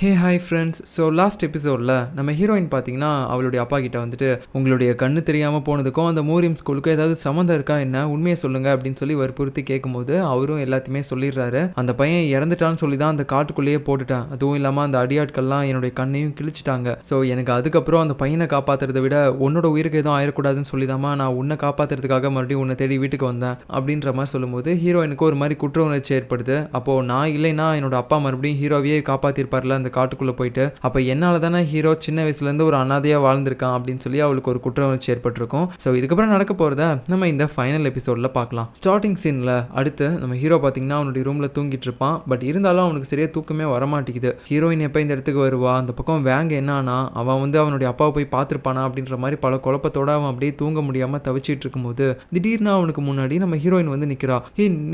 Hey hi friends. So last எபிசோடில் நம்ம heroine பார்த்தீங்கன்னா அவளுடைய அப்பா கிட்ட வந்துட்டு உங்களுடைய கண்ணு தெரியாமல் போனதுக்கும் அந்த மூரியம் ஸ்கூலுக்கும் ஏதாவது சம்மந்தம் இருக்கா, என்ன உண்மையை சொல்லுங்க அப்படின்னு சொல்லி வற்புறுத்தி கேட்கும்போது அவரும் எல்லாத்தையுமே சொல்லிடுறாரு. அந்த பையன் இறந்துட்டான்னு சொல்லி தான் அந்த காட்டுக்குள்ளேயே போட்டுட்டேன், அதுவும் இல்லாமல் அந்த அடியாட்கள்லாம் என்னுடைய கண்ணையும் கிழிச்சிட்டாங்க. ஸோ எனக்கு அதுக்கப்புறம் அந்த பையனை காப்பாற்றுறதை விட உன்னோட உயிருக்கு எதுவும் ஆயிடக்கூடாதுன்னு சொல்லிதாமா நான் உன்னை காப்பாற்றுறதுக்காக மறுபடியும் உன்னை தேடி வீட்டுக்கு வந்தேன் அப்படின்ற மாதிரி சொல்லும்போது ஹீரோயினுக்கு ஒரு மாதிரி குற்ற உணர்ச்சி ஏற்படுது. அப்போது நான் இல்லைன்னா என்னோட அப்பா மறுபடியும் ஹீரோவையே காப்பாற்றிருப்பார்ல அந்த காட்டுக்குள்ளே போயிட்டு, அப்போ என்னால் தானே ஹீரோ சின்ன வயசுலேருந்து ஒரு அனாதையாக வாழ்ந்திருக்கான் அப்படின்னு சொல்லி அவளுக்கு ஒரு குற்ற உணர்ச்சி ஏற்பட்டிருக்கும். ஸோ இதுக்கப்புறம் நடக்க போகிறத நம்ம இந்த ஃபைனல் எபிசோடில் பார்க்கலாம். ஸ்டார்டிங் சீனில் அடுத்து நம்ம ஹீரோ பார்த்தீங்கன்னா அவனுடைய ரூமில் தூங்கிட்டு இருப்பான். பட் இருந்தாலும் அவனுக்கு சரியாக தூக்கமே வரமாட்டேங்குது. ஹீரோயின் எப்போ இந்த இடத்துக்கு வருவா, அந்த பக்கம் வேங்க என்னானா, அவன் அவனுடைய அப்பாவை போய் பார்த்துருப்பானா அப்படின்ற மாதிரி பல குழப்பத்தோட அவன் அப்படியே தூங்க முடியாமல் தவிச்சிட்டு இருக்கும்போது திடீர்னு அவனுக்கு முன்னாடி நம்ம ஹீரோயின் வந்து நிற்கிறா.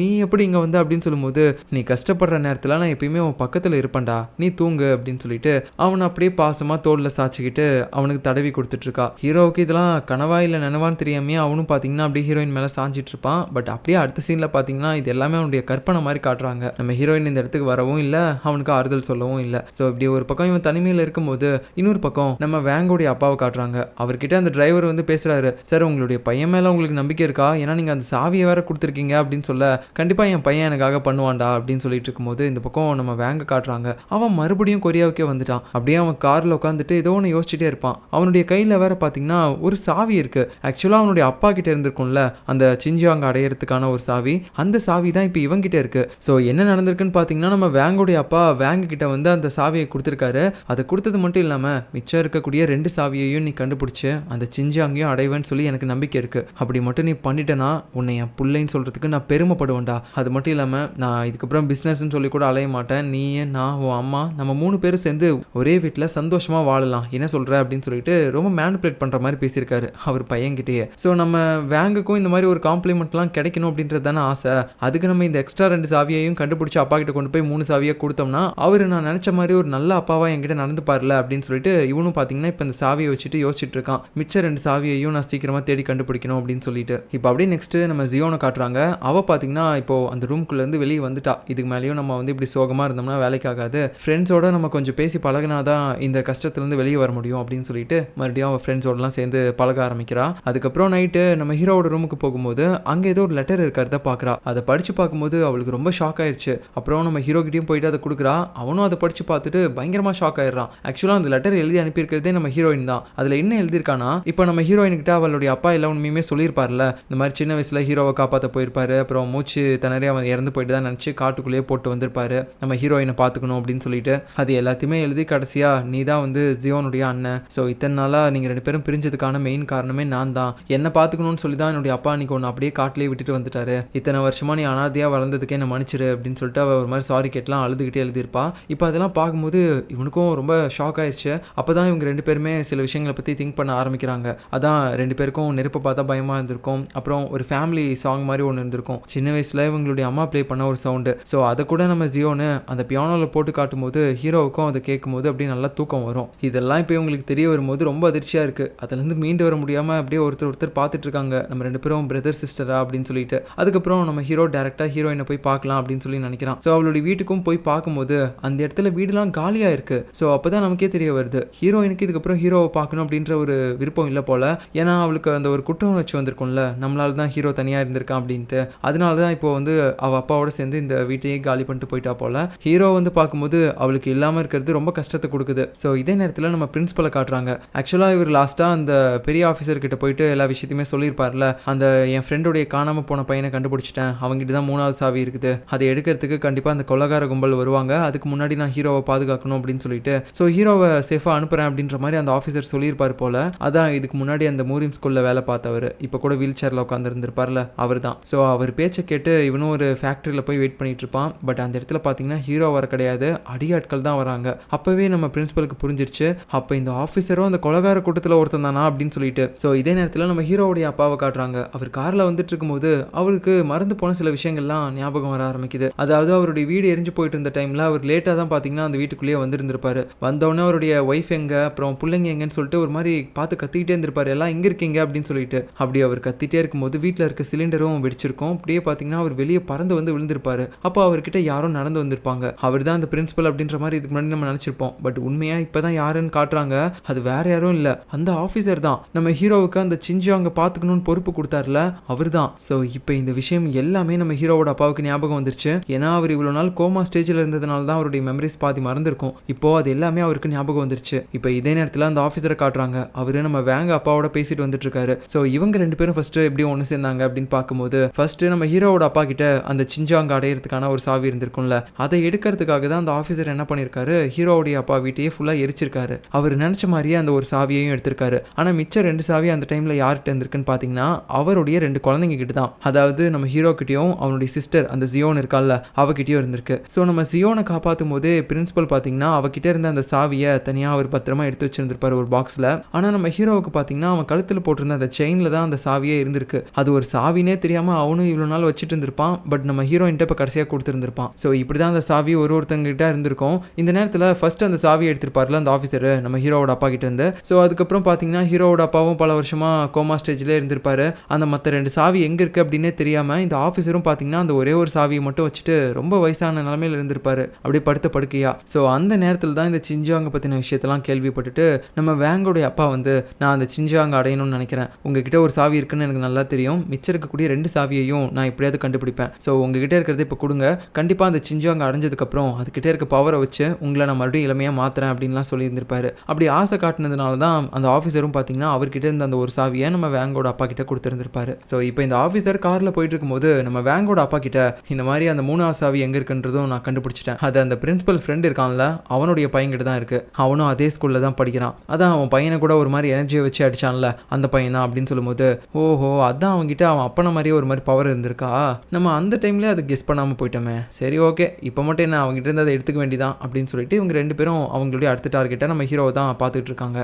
நீ எப்படி இங்கே வந்து அப்படின்னு சொல்லும்போது, நீ கஷ்டப்படுற நேரத்தில் நான் எப்பயுமே உன் பக்கத்தில் இருப்பேன்டா, நீ தூங்கு அப்படின்னு சொல்லிட்டு அவனை அப்படியே பாசமா தோல்ல சாச்சிக்கிட்டு அவனுக்கு தடவி கொடுத்துட்டு இருக்கா. ஹீரோவுக்கு இதெல்லாம் கனவா இல்லை நினைவான்னு தெரியாமே அவனும் பார்த்தீங்கன்னா அப்படியே ஹீரோயின் மேலே சாஞ்சிட்டு இருப்பான். பட் அப்படியே அடுத்த சீன்ல பார்த்தீங்கன்னா இது எல்லாமே அவனுடைய கற்பனை மாதிரி காட்டுறாங்க. நம்ம ஹீரோயின் இந்த இடத்துக்கு வரவும் இல்லை, அவனுக்கு ஆறுதல் சொல்லவும் இல்லை. ஸோ இப்படி ஒரு பக்கம் இவன் தனிமையில் இருக்கும்போது இன்னொரு பக்கம் நம்ம வேங்கோடைய அப்பாவை காட்டுறாங்க. அவர்கிட்ட அந்த டிரைவர் வந்து பேசுறாரு, சார் உங்களுடைய பையன் மேலே உங்களுக்கு நம்பிக்கை இருக்கா, ஏன்னா நீங்கள் அந்த சாவியை வேற கொடுத்துருக்கீங்க அப்படின்னு சொல்ல, கண்டிப்பாக என் பையன் எனக்காக பண்ணுவான்டா அப்படின்னு சொல்லிட்டு இருக்கும்போது இந்த பக்கம் நம்ம வேங்க காட்டுறாங்க. அவன் மறுபடியும் கொரியாவுக்கே வந்துட்டான். அப்படியே அவன் காரில் உட்காந்துட்டு ஏதோ ஒன்று யோசிச்சுட்டே இருப்பான். அவனுடைய கையில் வேற பார்த்தீங்கன்னா ஒரு சாவி இருக்கு. ஆக்சுவலாக அவனுடைய அப்பா கிட்ட இருந்திருக்கும்ல அந்த சிஞ்சியாங்க அடையிறதுக்கான ஒரு சாவி, அந்த சாவி தான் இப்போ இவங்கிட்ட இருக்கு. ஸோ என்ன நடந்திருக்குன்னு பார்த்தீங்கன்னா நம்ம வேங்கோடைய அப்பா வேங்க கிட்ட வந்து அந்த சாவியை கொடுத்துருக்காரு. அதை கொடுத்தது மட்டும் இல்லாமல் மிச்சம் இருக்கக்கூடிய 2 சாவியையும் நீ கண்டுபிடிச்சு அந்த சிஞ்சியாங்கையும் அடைவேன்னு சொல்லி எனக்கு நம்பிக்கை இருக்கு. அப்படி மட்டும் நீ பண்ணிட்டேன்னா உன்னை என் பிள்ளைன்னு சொல்றதுக்கு நான் பெருமைப்படுவேன்டா. அது மட்டும் இல்லாமல் நான் இதுக்கப்புறம் பிஸ்னஸ்ன்னு சொல்லி கூட அலைய மாட்டேன். நீ நான் உன் அம்மா நம்ம 3 பேரும் சேர்ந்து ஒரே வீட்டில் சந்தோஷமாக வாழலாம், என்ன சொல்கிற அப்படின்னு சொல்லிட்டு ரொம்ப மேனிபுலேட் பண்ணுற மாதிரி பேசியிருக்காரு அவர் பையன்கிட்டயே. ஸோ நம்ம வேங்குக்கும் இந்த மாதிரி ஒரு காம்ப்ளிமெண்ட்லாம் கிடைக்கணும் அப்படின்றது தானே ஆசை. அதுக்கு நம்ம இந்த எக்ஸ்ட்ரா 2 சாவியையும் கண்டுபிடிச்சி அப்பா கிட்ட கொண்டு போய் 3 சாவியை கொடுத்தோம்னா அவர் நான் நினச்ச மாதிரி ஒரு நல்ல அப்பாவாக என்கிட்ட நடந்துப்பார்ல அப்படின்னு சொல்லிட்டு இவனும் பார்த்தீங்கன்னா இப்போ இந்த சாவியை வச்சுட்டு யோசிச்சுட்டு இருக்கான். மிச்ச 2 சாவியையும் நான் சீக்கிரமாக தேடி கண்டுபிடிக்கணும் அப்படின்னு சொல்லிட்டு இப்போ அப்படியே நெக்ஸ்ட் நம்ம ஜியோனை காட்டுறாங்க. அவள் பார்த்தீங்கன்னா இப்போ அந்த ரூம்குள்ளேருந்து வெளியே வந்துட்டா. இதுக்கு மேலேயும் நம்ம வந்து இப்படி சோகமாக இருந்தோம்னா வேலைக்கு ஆகாது, ஃப்ரெண்ட்ஸோட நம்ம கொஞ்சம் பேசி பழகினாதான் இந்த கஷ்டத்துலேருந்து வெளியே வர முடியும் அப்படின்னு சொல்லிட்டு மறுபடியும் அவள் ஃப்ரெண்ட்ஸோடலாம் சேர்ந்து பழக ஆரம்பிக்கிறா. அதுக்கப்புறம் நைட்டு நம்ம ஹீரோவோட ரூமுக்கு போகும்போது அங்கே ஏதோ ஒரு லெட்டர் இருக்கிறத பார்க்குறா. அதை படித்து பார்க்கும்போது அவளுக்கு ரொம்ப ஷாக் ஆயிடுச்சு. அப்புறம் நம்ம ஹீரோ கிட்டையும் போயிட்டு அதை கொடுக்குறா. அவனும் அதை படித்து பார்த்துட்டு பயங்கரமாக ஷாக் ஆயிடுறான். ஆக்சுவலாக அந்த லெட்டர் எழுதி அனுப்பியிருக்கிறதே நம்ம ஹீரோயின் தான். அதில் என்ன எழுதியிருக்கானா, இப்போ நம்ம ஹீரோயின்கிட்ட அவளுடைய அப்பா எல்லாம் உண்மையுமே சொல்லியிருப்பார்ல, இந்த மாதிரி சின்ன வயசில் ஹீரோவை காப்பாற்ற போயிருப்பாரு, அப்புறம் மூச்சு திணறி அவன் இறந்து போயிட்டு தான் நினச்சி காட்டுக்குள்ளேயே போட்டு வந்திருப்பாரு, நம்ம ஹீரோயினை பார்த்துக்கணும் அப்படின்னு சொல்லிட்டு அது எல்லாத்தையுமே எழுதி கடைசியா நீ தான் வந்து ஜியோனுடைய அண்ணன், ஸோ இத்தனை நாளாக நீங்கள் 2 பேரும் பிரிஞ்சதுக்கான மெயின் காரணமே நான் தான், என்னை பார்த்துக்கணும்னு சொல்லி தான் என்னுடைய அப்பா அன்றைக்கி ஒன்று அப்படியே காட்டிலே விட்டுட்டு வந்துட்டாரு, இத்தனை வருஷமா நீ அனாதையாக வளர்ந்ததுக்கே என்ன மன்னிச்சிரு அப்படின்னு சொல்லிட்டு அவள் ஒரு மாதிரி சாரி கேட்கலாம் அழுதுகிட்டே எழுதியிருப்பா. இப்போ அதெல்லாம் பார்க்கும்போது இவனுக்கும் ரொம்ப ஷாக் ஆயிடுச்சு. அப்போ தான் இவங்க 2 பேருமே சில விஷயங்களை பற்றி திங்க் பண்ண ஆரம்பிக்கிறாங்க. அதான் 2 பேருக்கும் நெருப்பை பார்த்தா பயமாக இருந்திருக்கும். அப்புறம் ஒரு ஃபேமிலி சாங் மாதிரி ஒன்று இருந்திருக்கும், சின்ன வயசில் இவங்களுடைய அம்மா ப்ளே பண்ண ஒரு சவுண்டு. ஸோ அதை கூட நம்ம ஜியோன்னு அந்த பியானோவில் போட்டு காட்டும்போது ஹீரோவுக்கும் அதை கேட்கும்போது அப்படியே நல்லா தூக்கம் வரும். இதெல்லாம் இப்போ இவங்களுக்கு தெரிய வரும்போது ரொம்ப அதிர்ச்சியாக இருக்குது. அதுலேருந்து மீண்டு வர முடியாமல் அப்படியே ஒருத்தர் பார்த்துட்டு இருக்காங்க, நம்ம 2 பேரும் பிரதர் சிஸ்டரா அப்படின்னு சொல்லிட்டு. அதுக்கப்புறம் நம்ம ஹீரோ டேரெக்டாக ஹீரோயினை போய் பார்க்கலாம் அப்படின்னு சொல்லி நினைக்கிறான். ஸோ அவளுடைய வீட்டுக்கும் போய் பார்க்கும்போது அந்த இடத்துல வீடுலாம் காலியாக இருக்குது. ஸோ அப்போ தான் நமக்கே தெரிய வருது ஹீரோயினுக்கு இதுக்கப்புறம் ஹீரோவை பார்க்கணும் அப்படின்ற ஒரு விருப்பம் இல்லை போல. ஏன்னா அவளுக்கு அந்த ஒரு குற்ற உணர்ச்சி வந்திருக்கும்ல, நம்மளால தான் ஹீரோ தனியாக இருந்திருக்கான் அப்படின்ட்டு. அதனால தான் இப்போ வந்து அவள் அப்பாவோட சேர்ந்து இந்த வீட்டையே காலி பண்ணிட்டு போயிட்டா போல. ஹீரோ வந்து பார்க்கும்போது அவளுக்கு இல்லாமல் இருக்கிறது ரொம்ப கஷ்டத்தை கொடுக்குது. ஸோ இதே நேரத்தில் நம்ம பிரின்சிபலை காட்டுறாங்க. ஆக்சுவலாக இவர் லாஸ்ட்டாக அந்த பெரிய ஆஃபீஸர் கிட்ட போயிட்டு எல்லா விஷயத்தையுமே சொல்லியிருப்பார்ல, அந்த என் ஃப்ரெண்டோடைய காணாமல் போன பையனை கண்டுபிடிச்சிட்டேன், அவங்ககிட்ட தான் 3வது சாவி இருக்குது, அதை எடுக்கிறதுக்கு கண்டிப்பாக அந்த கொலகார கும்பல் வருவாங்க, அதுக்கு முன்னாடி நான் ஹீரோவை பாதுகாக்கணும் அப்படின்னு சொல்லிட்டு ஸோ ஹீரோவை சேஃபாக அனுப்புகிறேன் அப்படின்ற மாதிரி அந்த ஆஃபீஸர் சொல்லியிருப்பார் போல. அதான் இதுக்கு முன்னாடி அந்த மூரியம் ஸ்கூலில் வேலை பார்த்தவர், இப்போ கூட வீல் சேரில் உட்காந்துருந்துருப்பார்ல அவர் தான். ஸோ அவர் பேச்சை கேட்டு இவனும் ஒரு ஃபேக்ட்ரியில் போய் வெயிட் பண்ணிட்டு இருப்பான். பட் அந்த இடத்துல பார்த்தீங்கன்னா ஹீரோ வர கிடையாது, அடியாட்கள் தான் வராங்க. அப்போவே நம்ம பிரின்சிபலுக்கு புரிஞ்சிருச்சு, அப்போ இந்த ஆஃபீஸரும் அந்த கொலகார கூட்டத்தில் ஒருத்தன் தானா அப்படின்னு சொல்லிட்டு. ஸோ இதே நேரத்தில் நம்ம ஹீரோவுடைய அப்பாவை காட்டுறாங்க. அவர் காரில் வந்துட்டு இருக்கும்போது அவருக்கு மறந்து போன சில விஷயங்கள்லாம் ஞாபகம் வர ஆரம்பிக்குது. அதாவது அவருடைய வீடு எரிஞ்சு போயிட்டு இருந்த டைமில் அவர் லேட்டாக தான் பார்த்தீங்கன்னா அந்த வீட்டுக்குள்ளேயே வந்திருந்திருப்பாரு. வந்தோடனே அவருடைய ஒய்ஃப் எங்க, அப்புறம் பிள்ளைங்க எங்கன்னு சொல்லிட்டு ஒரு மாதிரி பார்த்து கத்திக்கிட்டே இருந்திருப்பாரு, எல்லாம் எங்கே இருக்கீங்க அப்படின்னு சொல்லிட்டு. அப்படி அவர் கத்திட்டே இருக்கும்போது வீட்டில் இருக்க சிலிண்டரும் வெடிச்சிருக்கும். அப்படியே பார்த்தீங்கன்னா அவர் வெளியே பறந்து வந்து விழுந்திருப்பாரு. அப்போ அவர்கிட்ட யாரும் நடந்து வந்திருப்பாங்க. அவர் தான் அந்த பிரின்சிபல் அப்படின்ற மாதிரி இதுக்கு முன்னாடி நம்ம நினைச்சிருப்போம். பட் உண்மையா இப்பதான் யாருன்னு காட்டுறாங்க. அது வேற யாரும் இல்ல, அந்த ஆபீசர் தான். நம்ம ஹீரோவுக்கு அந்த சிஞ்சாங்க பாத்துக்கணும்னு பொறுப்பு கொடுத்தாருல, அவர் தான். ஸோ இப்போ இந்த விஷயம் எல்லாமே நம்ம ஹீரோவோட அப்பாவுக்கு ஞாபகம் வந்துருச்சு. ஏன்னா அவர் இவ்வளவு நாள் கோமா ஸ்டேஜில் இருந்ததுனால தான் அவருடைய மெமரிஸ் பாதி மறந்துருக்கும். இப்போ அது எல்லாமே அவருக்கு ஞாபகம் வந்துருச்சு. இப்போ இதே நேரத்தில் அந்த ஆஃபீஸரை காட்டுறாங்க. அவரு நம்ம வேங்க அப்பாவோட பேசிட்டு வந்துட்டு இருக்காரு. ஸோ இவங்க 2 பேரும் ஃபர்ஸ்ட் எப்படி ஒன்று சேர்ந்தாங்க அப்படின்னு பார்க்கும்போது, ஃபர்ஸ்ட் நம்ம ஹீரோவோட அப்பா கிட்ட அந்த சிஞ்சாங்க அடையிறதுக்கான ஒரு சாவி இருந்திருக்கும்ல, அதை எடுக்கிறதுக்காக தான் அந்த ஆஃபீஸர் என்ன பண்ணியிருக்காரு, ஹீரோவுடைய அப்பா வீட்டையே ஃபுல்லாக எரிச்சிருக்காரு. அவர் நினைச்ச மாதிரியே அந்த ஒரு சாவியையும் எடுத்திருக்காரு. ஆனால் மிச்சம் 2 சாவி அந்த டைம்ல யார்கிட்ட இருந்திருக்குன்னு பார்த்தீங்கன்னா அவருடைய 2 குழந்தைங்க கிட்ட தான். அதாவது நம்ம ஹீரோ கிட்டயும் அவனுடைய சிஸ்டர் அந்த ஜியோன் இருக்கால அவகிட்டயும் இருந்திருக்கு. ஸோ நம்ம ஜியோனை காப்பாற்றும் போது பிரின்சிபல் பார்த்தீங்கன்னா அவகிட்ட இருந்த அந்த சாவியை தனியாக அவர் பத்திரமா எடுத்து வச்சிருந்திருப்பாரு ஒரு பாக்ஸில். ஆனால் நம்ம ஹீரோவுக்கு பார்த்தீங்கன்னா அவன் கழுத்தில் போட்டிருந்த அந்த செயினில் தான் அந்த சாவியே இருந்திருக்கு. அது ஒரு சாவினே தெரியாமல் அவனும் இவ்வளோ நாள் வச்சுட்டு இருந்திருப்பான். பட் நம்ம ஹீரோயின்ட்ட இப்போ கடைசியாக கொடுத்துருந்துருப்பான். ஸோ இப்படி தான் அந்த சாவி ஒருத்தங்கிட்ட இருந்திருக்கும். இந்த நேரத்தில் ஃபர்ஸ்ட் அந்த சாவியை எடுத்திருப்பார்ல அந்த ஆஃபீஸர் நம்ம ஹீரோவோட அப்பா கிட்ட இருந்து. ஸோ அதுக்கப்புறம் பார்த்தீங்கன்னா ஹீரோவோட அப்பாவும் பல வருஷமா கோமா ஸ்டேஜ்ல இருந்திருப்பாரு. அந்த மற்ற 2 சாவி எங்க இருக்கு அப்படின்னே தெரியாம இந்த ஆஃபீஸரும் பார்த்தீங்கன்னா அந்த ஒரே ஒரு சாவியை மட்டும் வச்சுட்டு ரொம்ப வயசான நிலைமையில இருந்திருப்பாரு, அப்படியே படுத்த படுக்கையா. ஸோ அந்த நேரத்தில் தான் இந்த சிஞ்சாங்க பற்றின விஷயத்தெல்லாம் கேள்விப்பட்டுட்டு நம்ம வேங்கோடைய அப்பா வந்து, நான் அந்த சிஞ்சாங்க அடையணும்னு நினைக்கிறேன், உங்ககிட்ட ஒரு சாவி இருக்குன்னு எனக்கு நல்லா தெரியும், மிச்சம் இருக்கக்கூடிய 2 சாவியையும் நான் எப்படியாவது கண்டுபிடிப்பேன். ஸோ உங்ககிட்ட இருக்கிறத இப்போ கொடுங்க, கண்டிப்பாக அந்த சிஞ்சாங்க அடைஞ்சதுக்கப்புறம் அதுக்கிட்ட இருக்க பவரை வச்சு உங்களை நான் மறுபடியும் இளமையாக மாற்றுறேன் அப்படின்லாம் சொல்லியிருந்திருப்பாரு. அப்படி ஆசை காட்டினதுனால தான் அந்த ஆஃபீஸரும் பார்த்தீங்கன்னா அவர்கிட்ட இருந்த அந்த ஒரு சாவியை நம்ம வேங்கோட அப்பா கிட்ட கொடுத்துருந்துருப்பாரு. ஸோ இப்போ இந்த ஆஃபீஸர் காரில் போயிட்டு இருக்கும்போது நம்ம வேங்கோட அப்பா கிட்ட இந்த மாதிரி அந்த 3வது சாவி எங்கே இருக்குன்றதும் நான் கண்டுபிடிச்சிட்டேன், அது அந்த பிரின்சிபல் ஃப்ரெண்ட் இருக்கான்ல அவனுடைய பையன்கிட்ட தான் இருக்கு, அவனும் அதே ஸ்கூலில் தான் படிக்கிறான், அதான் அவன் பையனை கூட ஒரு மாதிரி எனர்ஜியை வச்சு அடிச்சான்ல அந்த பையன் தான் அப்படின்னு சொல்லும்போது, ஓஹோ அதான் அவங்ககிட்ட அவன் அப்பனை மாதிரியே ஒரு மாதிரி பவர் இருந்திருக்கா, நம்ம அந்த டைம்லேயே அதை கெஸ் பண்ணாமல் போயிட்டோமே, சரி ஓகே இப்போ மட்டும் என்ன அவங்ககிட்ட இருந்து அதை எடுத்துக்க வேண்டியதான் அப்படின்னு சொல்லிட்டு இவங்க 2 பேரும் அவங்களுடைய அடுத்த டார்கெட்டை நம்ம ஹீரோவை தான் பார்த்துட்டு இருக்காங்க.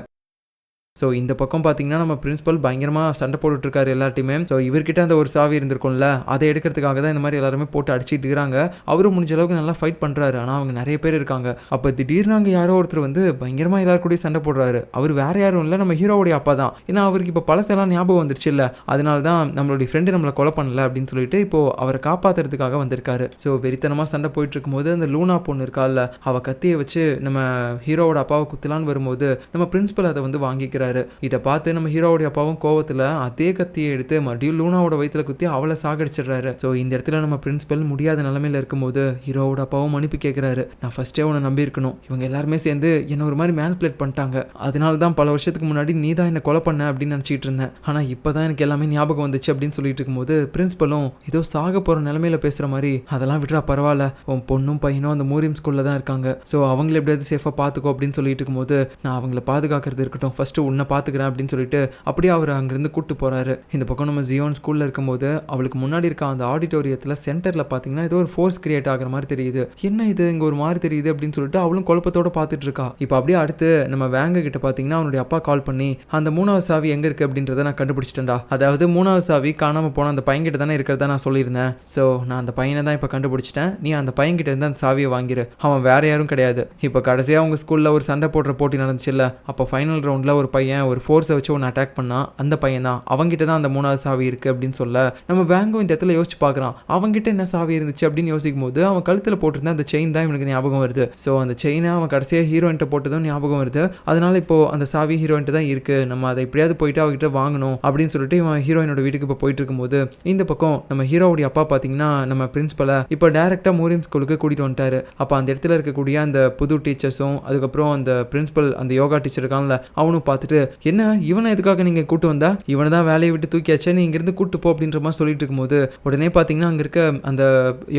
ஸோ இந்த பக்கம் பார்த்தீங்கன்னா நம்ம பிரின்சிபல் பயங்கரமாக சண்டை போட்டுட்ருக்காரு எல்லார்ட்டையுமே. ஸோ இவர்கிட்ட அந்த ஒரு சாவி இருந்திருக்கும்ல, அதை எடுக்கிறதுக்காக தான் இந்த மாதிரி எல்லாருமே போட்டு அடிச்சிட்டு இருக்கிறாங்க. அவரும் முடிஞ்ச அளவுக்கு நல்லா ஃபைட் பண்ணுறாரு. ஆனால் அவங்க நிறைய பேர் இருக்காங்க. அப்போ திடீர்னு அங்கே யாரோ ஒருத்தர் வந்து பயங்கரமாக எல்லாரும் கூட சண்டை போடுறாரு. அவர் வேறு யாரும் இல்லை, நம்ம ஹீரோவுடைய அப்பா தான். ஏன்னா அவருக்கு இப்போ பழசெல்லாம் ஞாபகம் வந்துருச்சு இல்லை, அதனால தான் நம்மளுடைய ஃப்ரெண்டு நம்மளை கொலை பண்ணல அப்படின்னு சொல்லிட்டு இப்போது அவரை காப்பாற்றுறதுக்காக வந்திருக்காரு. ஸோ வெறித்தனமாக சண்டை போயிட்டு இருக்கும்போது அந்த லூனா பொண்ணு இருக்கால, அவள் கத்தியை வச்சு நம்ம ஹீரோவோட அப்பாவை குத்தலான்னு வரும்போது நம்ம பிரின்சிபல் அதை வந்து வாங்கிக்கிறார். இதை பார்த்து நம்ம ஹீரோவுடைய அப்பாவும் கோவத்தில் அதே கத்தியை எடுத்து மறுபடியும் லூனாவோட வயிற்றுல குத்தி அவளை சாகடிச்சிடுறாரு. ஸோ இந்த இடத்துல நம்ம பிரின்சிபல் முடியாத நிலைமையில இருக்கும்போது ஹீரோவோட அப்பாவும் மன்னிப்பு கேட்குறாரு. நான் ஃபர்ஸ்டே உன்னை நம்பி இருக்கணும், இவங்க எல்லாருமே சேர்ந்து என்னை ஒரு மாதிரி மேனிபுலேட் பண்ணிட்டாங்க, அதனால தான் பல வருஷத்துக்கு முன்னாடி நீ தான் என்னை கொலை பண்ண அப்படின்னு நினச்சிட்டு இருந்தேன், ஆனால் இப்போ தான் எனக்கு எல்லாமே ஞாபகம் வந்துச்சு அப்படின்னு சொல்லிட்டு இருக்கும்போது பிரின்சிபலும் ஏதோ சாக போகிற நிலைமையில பேசுகிற மாதிரி, அதெல்லாம் விட்டுறா பரவாயில்ல, உன் பொண்ணும் பையனும் அந்த மூரியம் ஸ்கூலில் தான் இருக்காங்க, ஸோ அவங்கள எப்படியாவது சேஃபாக பார்த்துக்கோ அப்படின்னு சொல்லிட்டு இருக்கும்போது, நான் அவங்கள பாதுகாக்கிறது இருக்கட்டும், ஃபர்ஸ்ட் உன்னை பார்த்துக்கிறேன் அப்படின்னு சொல்லிட்டு அப்படியே அவர் அங்கிருந்து கூட்டு போறாரு. இந்த பக்கம் நம்ம ஜியோன் ஸ்கூல்ல இருக்கும்போது அவளுக்கு முன்னாடி இருக்க அந்த ஆடிட்டோரியத்தில் சென்டர்ல பார்த்தீங்கன்னா ஏதோ ஒரு ஃபோர்ஸ் கிரியேட் ஆகிற மாதிரி தெரியுது. என்ன இது இங்கே ஒரு மாதிரி தெரியுது அப்படின்னு சொல்லிட்டு அவளும் குழப்பத்தோட பார்த்துட்டு இருக்கா. இப்போ அப்படியே அடுத்து நம்ம வேங்க கிட்ட பார்த்தீங்கன்னா அவனுடைய அப்பா கால் பண்ணி, அந்த 3வது சாவி எங்கே இருக்குது அப்படின்றத நான் கண்டுபிடிச்சிட்டேன்டா, அதாவது 3வது சாவி காணாமல் போன அந்த பையன்கிட்ட தானே இருக்கிறதா நான் சொல்லியிருந்தேன், ஸோ நான் அந்த பையனை தான் இப்போ கண்டுபிடிச்சிட்டேன், நீ அந்த பையன்கிட்ட இருந்து அந்த சாவியை வாங்கிரு, அவன் வேற யாரும் கிடையாது. இப்போ கடைசியாக உங்கள் ஸ்கூலில் ஒரு சண்டை போடுற போட்டி நடந்துச்சு இல்லை, அப்போ ஃபைனல் ரவுண்டில் ஒரு பையன் ஒரு ஃபோர்ஸை வச்சு ஒன்று அட்டாக் பண்ணா, அந்த பையன் தான், அவங்ககிட்ட தான் அந்த 3வது சாவி இருக்குது அப்படின்னு சொல்ல நம்ம வேங்கும் இந்த இடத்துல யோசிச்சு பார்க்குறான், அவங்ககிட்ட என்ன சாவி இருந்துச்சு அப்படின்னு யோசிக்கும் போது அவன் கழுத்தில் போட்டிருந்த அந்த செயின் தான் இவனுக்கு ஞாபகம் வருது. ஸோ அந்த செயினை அவன் கடைசியாக ஹீரோயின்ட்ட போட்டதும் ஞாபகம் வருது. அதனால இப்போ அந்த சாவி ஹீரோயின்ட்ட தான் இருக்குது, நம்ம அதை எப்படியாவது போயிட்டு அவகிட்ட வாங்கணும் அப்படின்னு சொல்லிட்டு இவன் ஹீரோயினோட வீட்டுக்கு இப்போ போயிட்டு இருக்கும்போது இந்த பக்கம் நம்ம ஹீரோவுடைய அப்பா பார்த்தீங்கன்னா நம்ம பிரின்சிபலை இப்போ டேரெக்டாக மூரியம் ஸ்கூலுக்கு கூட்டிகிட்டு வந்துட்டாரு. அப்போ அந்த இடத்துல இருக்கக்கூடிய அந்த புது டீச்சர்ஸும் அதுக்கப்புறம் அந்த பிரின்சிபல் அந்த யோகா டீச்சர் இருக்கான்ல அவனும் பார்த்துட்டு, என்ன இவனை எதுக்காக நீங்கள் கூட்டு வந்தா, இவனை தான் வேலையை விட்டு தூக்கியாச்சே, நீ இங்கேருந்து கூட்டு போ அப்படின்ற மாதிரி சொல்லிட்டு இருக்கும்போது உடனே பார்த்தீங்கன்னா அங்கே இருக்க அந்த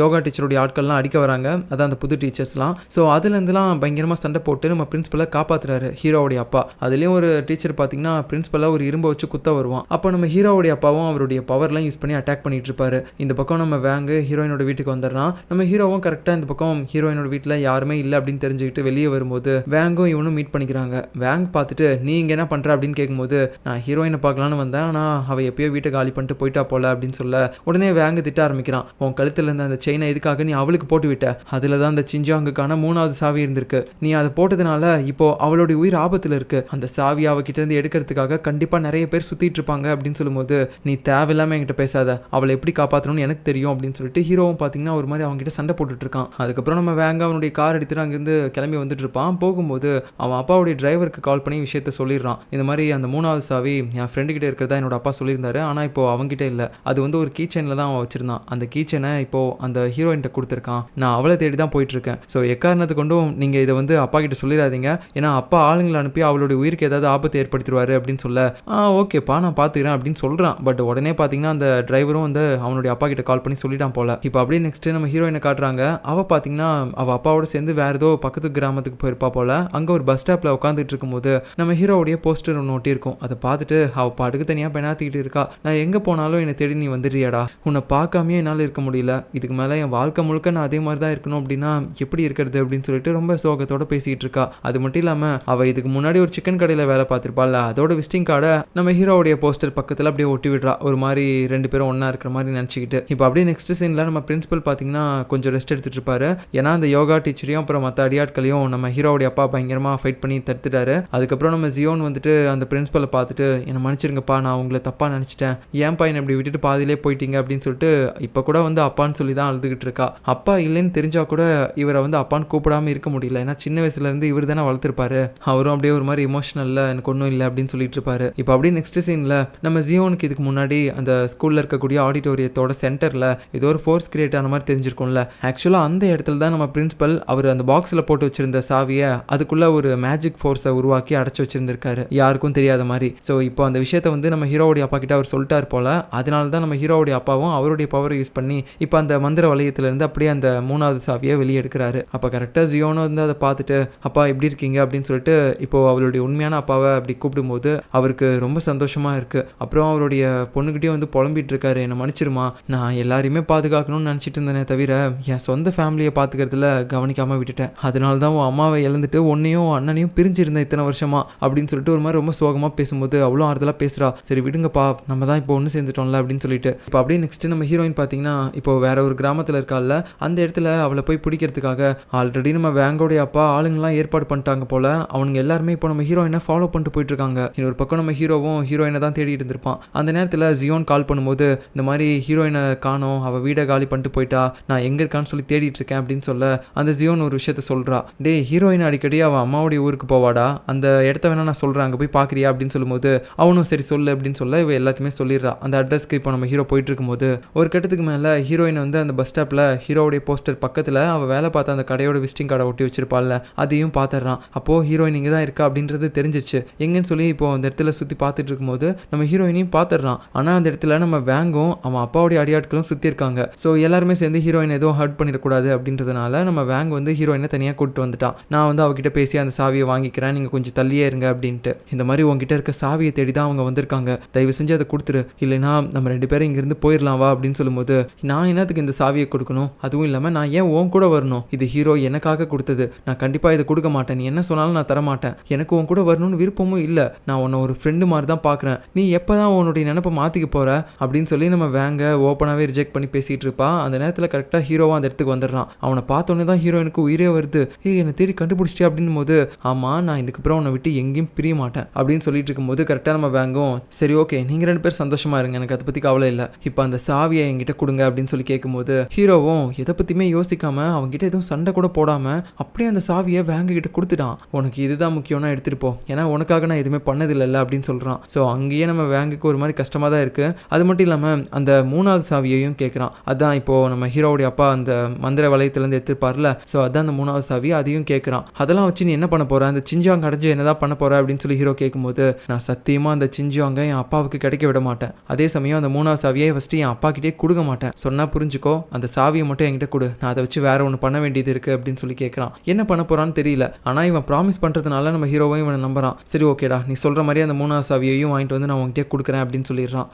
யோகா டீச்சருடைய ஆட்கள்லாம் அடிக்க வராங்க, அதான் அந்த புது டீச்சர்ஸ்லாம். ஸோ அதுலேருந்துலாம் பயங்கரமாக சண்டை போட்டு நம்ம பிரின்சிபலை காப்பாற்றுறாரு ஹீரோவுடைய அப்பா. அதுலேயும் ஒரு டீச்சர் பார்த்தீங்கன்னா பிரின்சிபலாக ஒரு இரும்பை வச்சு குத்த வருவான். அப்போ நம்ம ஹீரோவுடைய அப்பாவும் அவருடைய பவர்லாம் யூஸ் பண்ணி அட்டாக் பண்ணிட்டு இருப்பாரு. இந்த பக்கம் நம்ம வேங்கு ஹீரோயினோட வீட்டுக்கு வந்துடுறான். நம்ம ஹீரோவும் கரெக்டாக இந்த பக்கம் ஹீரோயினோட வீட்டில் யாருமே இல்லை அப்படின்னு தெரிஞ்சுக்கிட்டு வெளியே வரும்போது வேங்கும் இவனும் மீட் பண்ணிக்கிறாங்க. வேங் பார்த்துட்டு, நீ இங்கே என்ன பண்ணுற அப்படின்னு கேட்கும்போது, நான் ஹீரோயினை பார்க்கலான்னு வந்தேன், ஆனால் அவள் எப்பயோ வீட்டை காலி பண்ணிட்டு போயிட்டா போல அப்படின்னு சொல்ல, உடனே வேங்க திட்ட ஆரம்பிக்கிறான். உன் கழுத்தில் இருந்த அந்த செயினை எதுக்காக நீ அவளுக்கு போட்டு விட்ட? அதில் தான் அந்த சிஞ்சாங்குக்கான 3வது சாவி இருந்திருக்கு. நீ அதை போட்டதுனால இப்போ அவளுடைய உயிர் ஆபத்தில் இருக்கு. அந்த சாவி அவகிட்ட இருந்து எடுக்கிறதுக்காக கண்டிப்பாக நிறைய பேர் சுற்றிட்டு இருப்பாங்க அப்படின்னு சொல்லும்போது, நீ தேவையில்லாமல் என்கிட்ட பேசாத, அவளை எப்படி காப்பாற்றணும்னு எனக்கு தெரியும் அப்படின்னு சொல்லிட்டு ஹீரோவும் பார்த்தீங்கன்னா ஒரு மாதிரி அவங்ககிட்ட சண்டை போட்டுட்டு இருக்கான். அதுக்கப்புறம் நம்ம வேங்க அவனுடைய கார் எடுத்துட்டு அங்கேருந்து கிளம்பி வந்துட்டு இருப்பான். போகும்போது அவன் அப்பாவுடைய டிரைவருக்கு கால் பண்ணி விஷயத்த சொல்லிடுறான். இந்த மாதிரி அந்த 3வது சாவி என் ஃப்ரெண்டு கிட்ட இருக்கிறதா என்னோட அப்பா சொல்லியிருந்தாரு, ஆனால் இப்போ அவங்ககிட்ட இல்லை. அது வந்து ஒரு கீ செயினில் தான் அவன் வச்சிருந்தான். அந்த கீ செயினை இப்போ அந்த ஹீரோயின்ட்ட கொடுத்துருக்கான். நான் அவளை தேடி தான் போயிட்டு இருக்கேன். ஸோ எக்காரணத்து கொண்டும் நீங்கள் இதை வந்து அப்பா கிட்ட சொல்லிடாதீங்க, ஏன்னா அப்பா ஆளுங்களை அனுப்பி அவளுடைய உயிருக்கு ஏதாவது ஆபத்து ஏற்படுத்திடுவாரு அப்படின்னு சொல்ல, ஓகேப்பா நான் பார்த்துக்கிறேன் அப்படின்னு சொல்கிறான். பட் உடனே பார்த்தீங்கன்னா அந்த டிரைவரும் வந்து அவனுடைய அப்பா கிட்ட கால் பண்ணி சொல்லிட்டான் போல. இப்போ அப்படியே நெக்ஸ்ட் நம்ம ஹீரோயினை காட்டுறாங்க. அவள் பார்த்தீங்கன்னா அவள் அப்பாவோட சேர்ந்து வேற ஏதோ பக்கத்து கிராமத்துக்கு போயிருப்பா போல. அங்கே ஒரு பஸ் ஸ்டாப்பில் உட்காந்துட்டு இருக்கும்போது நம்ம ஹீரோவுடைய போஸ்டர் ஒன்று ஒட்டி இருக்கும். அதை பார்த்துட்டு அவள் பாட்டுக்கு தனியாக பெணாத்திக்கிட்டு இருக்கா. நான் எங்கே போனாலும் என்னை தேடி நீ வந்துடுறியாடா, உன்னை பார்க்காமையே என்னால் இருக்க முடியல, இதுக்கு மேலே என் வாழ்க்கை முழுக்க நான் அதே மாதிரி தான் இருக்கணும் அப்படின்னா எப்படி இருக்கிறது அப்படின்னு சொல்லிட்டு ரொம்ப சோகத்தோட பேசிக்கிட்டு இருக்கா. அது மட்டும் இல்லாமல் அவள் இதுக்கு முன்னாடி ஒரு சிக்கன் கடையில் வேலை பார்த்துருப்பாள். அதோட விசிட்டிங் கார்டை நம்ம ஹீரோவுடைய போஸ்டர் பக்கத்தில் அப்படியே ஒட்டி விடுறா. ஒரு மாதிரி 2 பேரும் ஒன்றா இருக்கிற மாதிரி நினச்சிக்கிட்டு. இப்போ அப்படியே நெக்ஸ்ட் சீனில் நம்ம பிரின்சிபல் பார்த்தீங்கன்னா கொஞ்சம் ரெஸ்ட் எடுத்துகிட்டு இருப்பாரு. ஏன்னா அந்த யோகா டீச்சரையும் அப்புறம் மற்ற அடியாட்களையும் நம்ம ஹீரோவுடைய அப்பா பயங்கரமாக ஃபைட் பண்ணி தடுத்துட்டாரு. அதுக்கப்புறம் நம்ம ஜியோன் வந்துட்டு அந்த பிரின்சிபலை பார்த்துட்டு, என்னை மன்னிச்சிருங்கப்பா, நான் உங்களை தப்பாக நினச்சிட்டேன், ஏன் பையனை இப்படி விட்டுட்டு பாதியிலே போயிட்டீங்க அப்படின்னு சொல்லிட்டு இப்போ கூட வந்து அப்பான்னு சொல்லி தான் அழுதுகிட்டு இருக்கா. அப்பா இல்லைன்னு தெரிஞ்சா கூட இவரை வந்து அப்பான்னு கூப்பிடாமல் இருக்க முடியல, ஏன்னா சின்ன வயசுலேருந்து இவர் தானே வளர்த்துருப்பாரு. அவரும் அப்படியே ஒரு மாதிரி இமோஷனலில் எனக்கு ஒன்றும் இல்லை அப்படின்னு சொல்லிட்டு இருப்பாரு. இப்போ அப்படியே நெக்ஸ்ட் சீனில் நம்ம ஜியோனுக்கு இதுக்கு முன்னாடி அந்த ஸ்கூலில் இருக்கக்கூடிய ஆடிட்டோரியத்தோட சென்டரில் ஏதோ ஒரு ஃபோர்ஸ் கிரியேட் ஆன மாதிரி தெரிஞ்சிருக்கும்ல. ஆக்சுவலாக அந்த இடத்துல தான் நம்ம பிரின்சிபல் அவர் அந்த பாக்ஸில் போட்டு வச்சிருந்த சாவியை அதுக்குள்ளே ஒரு மேஜிக் ஃபோர்ஸை உருவாக்கி அடைச்சி வச்சிருந்திருக்காரு, யாருக்கும் தெரியாத மாதிரி. ஸோ இப்போ அந்த விஷயத்தை வந்து நம்ம ஹீரோவுடைய அப்பா கிட்ட அவர் சொல்லிட்டார் போல. அதனால தான் நம்ம ஹீரோவுடைய அப்பாவும் அவருடைய பவரை யூஸ் பண்ணி இப்போ அந்த மந்திர வளையத்திலேருந்து அப்படியே அந்த 3வது சாவியை வெளியே எடுக்கிறாரு. அப்போ கரெக்டாக ஜியோனோ வந்து அதை பார்த்துட்டு, அப்பா எப்படி இருக்கீங்க அப்படின்னு சொல்லிட்டு இப்போ அவளுடைய உண்மையான அப்பாவை அப்படி கூப்பிடும்போது அவருக்கு ரொம்ப சந்தோஷமா இருக்கு. அப்புறம் அவருடைய பொண்ணுகிட்டயும் வந்து புலம்பிட்டு இருக்காரு, என்னை மன்னிச்சிருமா, நான் எல்லாரையுமே பாதுகாக்கணும்னு நினச்சிட்டு இருந்தேனே தவிர என் சொந்த ஃபேமிலியை பார்த்துக்கிறதுல கவனிக்காமல் விட்டுட்டேன். அதனால தான் உன் அம்மாவை இழந்துட்டு உன்னையும் அண்ணனையும் பிரிஞ்சிருந்தேன் இத்தனை வருஷமா அப்படின்னு சொல்லிட்டு ஒரு மாதிரி ரொம்ப சோகமாக பேசும்போது அவ்வளோ ஆறுதலாக பேசுகிறா. சரி விடுங்கப்பா, நம்ம தான் இப்போ ஒன்று சேர்ந்துட்டோம்ல அப்படின்னு சொல்லிட்டு. இப்போ அப்படியே நெக்ஸ்ட் நம்ம ஹீரோயின் பார்த்தீங்கன்னா இப்போ வேற ஒரு கிராமத்தில் இருக்கால, அந்த இடத்துல அவளை போய் பிடிக்கிறதுக்காக ஆல்ரெடி நம்ம வேங்கோடைய அப்பா ஆளுங்கெல்லாம் ஏற்பாடு பண்ணிட்டாங்க போல. அவனுங்க எல்லாருமே இப்போ நம்ம ஹீரோயினை ஃபாலோ பண்ணிட்டு போயிட்டு இருக்காங்க. இன்னொரு பக்கம் நம்ம ஹீரோவும் ஹீரோயினை தான் தேடிட்டு இருந்திருப்பான். அந்த நேரத்தில் ஜியோன் கால் பண்ணும்போது, இந்த மாதிரி ஹீரோயினை காணோம், அவள் வீடை காலி பண்ணிட்டு போயிட்டா, நான் எங்கே இருக்கான்னு சொல்லி தேடிட்டு இருக்கேன் அப்படின்னு சொல்ல, அந்த ஜியோன் ஒரு விஷயத்த சொல்கிறா. டே, ஹீரோயின் அடிக்கடி அவள் அம்மாவுடைய ஊருக்கு போவாடா, அந்த இடத்த வேணா நான் சொல்கிறேன், அங்கே போய் பார்க்குறியா அப்படின்னு சொல்லும்போது அவனும் சரி சொல்லு அப்படின்னு சொல்ல இவ எல்லாத்தையுமே சொல்லிடுறா. அந்த அட்ரஸ்க்கு இப்போ நம்ம ஹீரோ போயிட்டு இருக்கும்போது ஒரு கட்டத்துக்கு மேலே ஹீரோயின் வந்து அந்த பஸ் ஸ்டாப்பில் ஹீரோவுடைய போஸ்டர் பக்கத்தில் அவள் வேலை பார்த்த அந்த கடையோட விசிட்டிங் கார்டை ஒட்டி வச்சிருப்பாள்ல, அதையும் பார்த்துடுறான். அப்போது ஹீரோயின் இங்கே தான் இருக்கா அப்படின்றது தெரிஞ்சிச்சு. எங்கன்னு சொல்லி இப்போ அந்த இடத்துல சுற்றி பார்த்துட்டு இருக்கும்போது நம்ம ஹீரோயினையும் பார்த்துடுறான். ஆனால் அந்த இடத்துல நம்ம வேங்கும் அவன் அப்பாவுடைய அடியாட்களும் சுற்றி இருக்காங்க. ஸோ எல்லாருமே சேர்ந்து ஹீரோயின் எதுவும் ஹர்ட் பண்ணிடக்கூடாது அப்படின்றதுனால நம்ம வேங் வந்து ஹீரோயினை தனியாக கூப்பிட்டு வந்துட்டான். நான் வந்து அவகிட்ட பேசி அந்த சாவியை வாங்கிக்கிறேன், நீங்கள் கொஞ்சம் தள்ளியே இருங்க அப்படின்ட்டு. இந்த மாதிரி உங்ககிட்ட இருக்க சாவியை தேடி தான் அவங்க வந்திருக்காங்க, தயவு செஞ்சு அதை கொடுத்துரு, இல்லைனா நம்ம 2 பேரும் இங்கேருந்து போயிடலாம் வா அப்படின்னு சொல்லும்போது, நான் என்னத்துக்கு இந்த சாவியை கொடுக்கணும், அதுவும் இல்லாமல் நான் ஏன் உன் கூட வரணும், இது ஹீரோ எனக்காக கொடுத்தது, நான் கண்டிப்பாக இதை கொடுக்க மாட்டேன், நீ என்ன சொன்னாலும் நான் தரமாட்டேன், எனக்கு உன் கூட வரணும்னு விருப்பமும் இல்லை, நான் உன்னை ஒரு ஃப்ரெண்டு மாதிரி தான் பார்க்குறேன், நீ எப்போ தான் உன்னுடைய நினப்பை மாற்றிக்க போகிற அப்படின்னு சொல்லி நம்ம வேங்க ஓப்பனாகவே ரிஜெக்ட் பண்ணி பேசிகிட்டு இருப்பா. அந்த நேரத்தில் கரெக்டாக ஹீரோவாக அந்த இடத்துக்கு வந்துடுறான். அவனை பார்த்தோன்னே தான் ஹீரோயினுக்கு உயிரே வருது. என்னை தேடி கண்டுபிடிச்சிட்டே அப்படின் போது, ஆமாம் நான் இதுக்கப்புறம் உன்னை விட்டு எங்கேயும் பிரிய மாட்டேன் அப்படின்னு சொல்லிட்டு இருக்கும்போது கரெக்டாக நம்ம வேங்கும், சரி ஓகே நீங்கள் 2 பேர் சந்தோஷமாக இருங்க, எனக்கு அதை பற்றி கவலை இல்லை, இப்போ அந்த சாவியை என்கிட்ட கொடுங்க அப்படின்னு சொல்லி கேட்கும்போது ஹீரோவும் எதை பற்றியுமே யோசிக்காமல் அவங்ககிட்ட எதுவும் சண்டை கூட போடாமல் அப்படியே அந்த சாவியை வேங்க கிட்ட கொடுத்துட்டான். உனக்கு இதுதான் முக்கியம்னா எடுத்துகிட்டு போ, ஏன்னா உனக்காக நான் எதுவுமே பண்ணதில்லை அப்படின்னு சொல்கிறான். ஸோ அங்கேயே நம்ம வேங்குக்கு ஒரு மாதிரி கஷ்டமாக தான் இருக்குது. அது மட்டும் இல்லாமல் அந்த 3வது சாவியையும் கேட்குறான். அதான் இப்போது நம்ம ஹீரோவுடைய அப்பா அந்த மந்திர வளையத்துலேருந்து எடுத்துப்பார்ல, ஸோ அதான் அந்த 3வது சாவி, அதையும் கேட்குறான். அதெல்லாம் வச்சு நீ என்ன பண்ண போகிற, அந்த சிஞ்சாங்க அடைஞ்சு என்னதான் பண்ண போகிற அப்படின்னு சொல்லி ஹீரோ கேட்கும்போது, நான் சத்தியமாக அந்த சிஞ்சாங்க என் அப்பாவுக்கு கிடைக்க விட மாட்டேன், அதே சமயம் அந்த 3வது சாவியை ஃபஸ்ட்டு என் அப்பா கிட்டே கொடுக்க மாட்டேன், சொன்னால் புரிஞ்சுக்கோ, அந்த சாவியை மட்டும் என்கிட்ட கொடு, நான் அதை வச்சு வேற ஒன்று பண்ண வேண்டியது இருக்குது அப்படின்னு சொல்லி கேட்குறான். என்ன பண்ண போகிறான்னு தெரியல, ஆனால் இவன் ப்ராமிஸ் பண்ணுறதுனால நம்ம ஹீரோவையும் இவனை நம்புறான். சரி ஓகேடா, நீ சொல்கிற மாதிரி அந்த 3வது சாவியையும் வாங்கிட்டு வந்து நான் உங்ககிட்டே கொடுக்குறேன் அப்படின்னு சொல்லிடுறான்.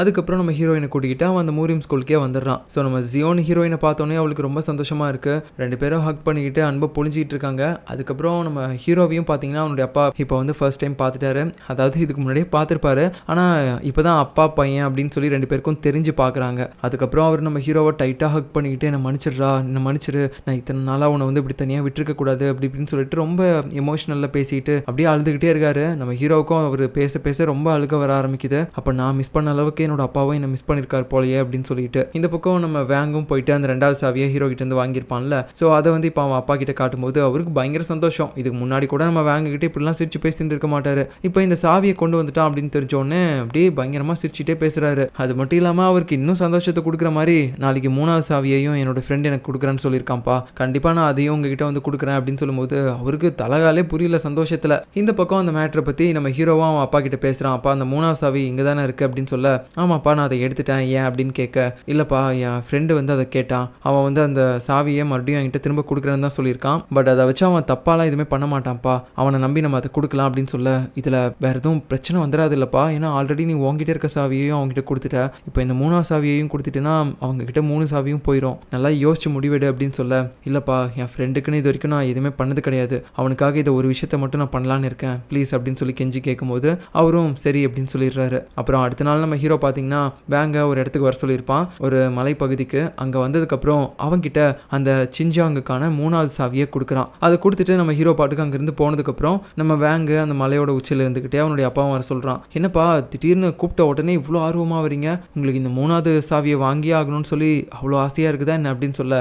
அதுக்கப்புறம் நம்ம ஹீரோயினை கூட்டிக்கிட்டு அவன் அந்த மூரியம் ஸ்கூலுக்கே வந்துடுறான். ஸோ நம்ம ஜியோன் ஹீரோயினை பார்த்தோன்னே அவளுக்கு ரொம்ப சந்தோஷமா இருக்கு. 2 பேரும் ஹக் பண்ணிக்கிட்டு அன்பை பொழிஞ்சிட்டு இருக்காங்க. அதுக்கப்புறம் நம்ம ஹீரோவையும் பார்த்தீங்கன்னா அவனுடைய அப்பா இப்போ வந்து ஃபர்ஸ்ட் டைம் பார்த்துட்டாரு. அதாவது இதுக்கு முன்னாடியே பார்த்துருப்பாரு. ஆனால் இப்போ தான் அப்பா பையன் அப்படின்னு சொல்லி 2 பேருக்கும் தெரிஞ்சு பார்க்குறாங்க. அதுக்கப்புறம் அவர் நம்ம ஹீரோவை டைட்டாக ஹக் பண்ணிக்கிட்டு என்னை மன்னிச்சிடுறா, என்னை மன்னிச்சிரு, நான் இத்தனை நாளாக உன்னை வந்து இப்படி தனியாக விட்டுருக்க கூடாது அப்படி இப்படின்னு சொல்லிட்டு ரொம்ப எமோஷனலில் பேசிட்டு அப்படியே அழுதுகிட்டே இருக்காரு. நம்ம ஹீரோவுக்கும் அவர் பேச பேச ரொம்ப அழுக வர ஆரம்பிக்குது. அப்போ நான் மிஸ் பண்ண அளவுக்கு என்னோட அப்பாவும் என்னை மிஸ் பண்ணியிருக்காரு போலயே அப்படின்னு சொல்லிட்டு இந்த பக்கம் நம்ம வேங்கும் போயிட்டு அந்த 2வது சாவியை ஹீரோ கிட்ட இருந்து வாங்கியிருப்பான்ல. ஸோ அதை வந்து இப்போ அவன் அப்பா கிட்ட காட்டும்போது அவருக்கு பயங்கர சந்தோஷம். இதுக்கு முன்னாடி கூட நம்ம வேங்க கிட்ட இப்படிலாம் சிரிச்சு பேசியிருந்திருக்க மாட்டாரு. இப்போ இந்த சாவியை கொண்டு வந்துட்டான் அப்படின்னு தெரிஞ்சோடனே அப்படியே பயங்கரமா சிரிச்சுட்டே பேசுறாரு. அது மட்டும் இல்லாம அவருக்கு இன்னும் சந்தோஷத்தை கொடுக்குற மாதிரி நாளைக்கு 3வது சாவியையும் என்னோட ஃப்ரெண்ட் எனக்கு கொடுக்குறேன்னு சொல்லியிருக்கான்ப்பா, கண்டிப்பா நான் அதையும் உங்ககிட்ட வந்து கொடுக்குறேன் அப்படின்னு சொல்லும்போது அவருக்கு தலகாலே புரியல சந்தோஷத்துல. இந்த பக்கம் அந்த மேட்டரை பத்தி நம்ம ஹீரோவா அவன் அப்பா கிட்ட பேசுறான். அப்பா அந்த 3வது சாவி இங்க தானே இருக்கு அப்படின்னு சொல்ல, ஆமாப்பா நான் அதை எடுத்துட்டேன் ஏன் அப்படின்னு கேட்க, இல்லப்பா என் ஃப்ரெண்டு வந்து அதை கேட்டான், அவன் வந்து அந்த சாவியை மறுபடியும் என்கிட்ட திரும்ப கொடுக்குறேன்னு தான் சொல்லியிருக்கான். பட் அதை வச்சு அவன் தப்பாலாம் எதுவுமே பண்ண மாட்டான்ப்பா, அவனை நம்பி நம்ம அதை கொடுக்கலாம் அப்படின்னு சொல்ல, இதுல வேற எதுவும் பிரச்சனை வந்துடாது இல்லப்பா, ஏன்னா ஆல்ரெடி நீ உங்ககிட்ட இருக்க சாவியையும் அவங்ககிட்ட கொடுத்துட்ட, இப்போ இந்த 3வது சாவியையும் கொடுத்துட்டேன்னா அவங்க கிட்ட 3 சாவியும் போயிடும், நல்லா யோசிச்சு முடிவெடு அப்படின்னு சொல்ல, இல்லப்பா என் ஃப்ரெண்டுக்குன்னு இது வரைக்கும் நான் எதுவுமே பண்ணது கிடையாது, அவனுக்காக இதை ஒரு விஷயத்த மட்டும் நான் பண்ணலான்னு இருக்கேன் ப்ளீஸ் அப்படின்னு சொல்லி கெஞ்சி கேட்கும்போது அவரும் சரி அப்படின்னு சொல்லிடுறாரு. அப்புறம் அடுத்த நாள் நம்ம ஹீரோ பார்த்தீங்கன்னா வேங்க ஒரு இடத்துக்கு வர சொல்லியிருப்பான், ஒரு மலைப்பகுதிக்கு. அங்கே வந்ததுக்கப்புறம் அவன்கிட்ட அந்த சிஞ்சாங்குக்கான 3வது சாவியை கொடுக்குறான். அதை கொடுத்துட்டு நம்ம ஹீரோ பாட்டுக்கு அங்கேருந்து போனதுக்கப்புறம் நம்ம வேங்கு அந்த மலையோட உச்சியில் இருந்துக்கிட்டே அவனுடைய அப்பாவும் வர சொல்கிறான். என்னப்பா திடீர்னு கூப்பிட்ட உடனே இவ்வளோ ஆர்வமாக வரீங்க, உங்களுக்கு இந்த 3வது சாவியை வாங்கியே ஆகணும்னு சொல்லி அவ்வளோ ஆசையாக இருக்குதா என்ன அப்படின்னு சொல்ல,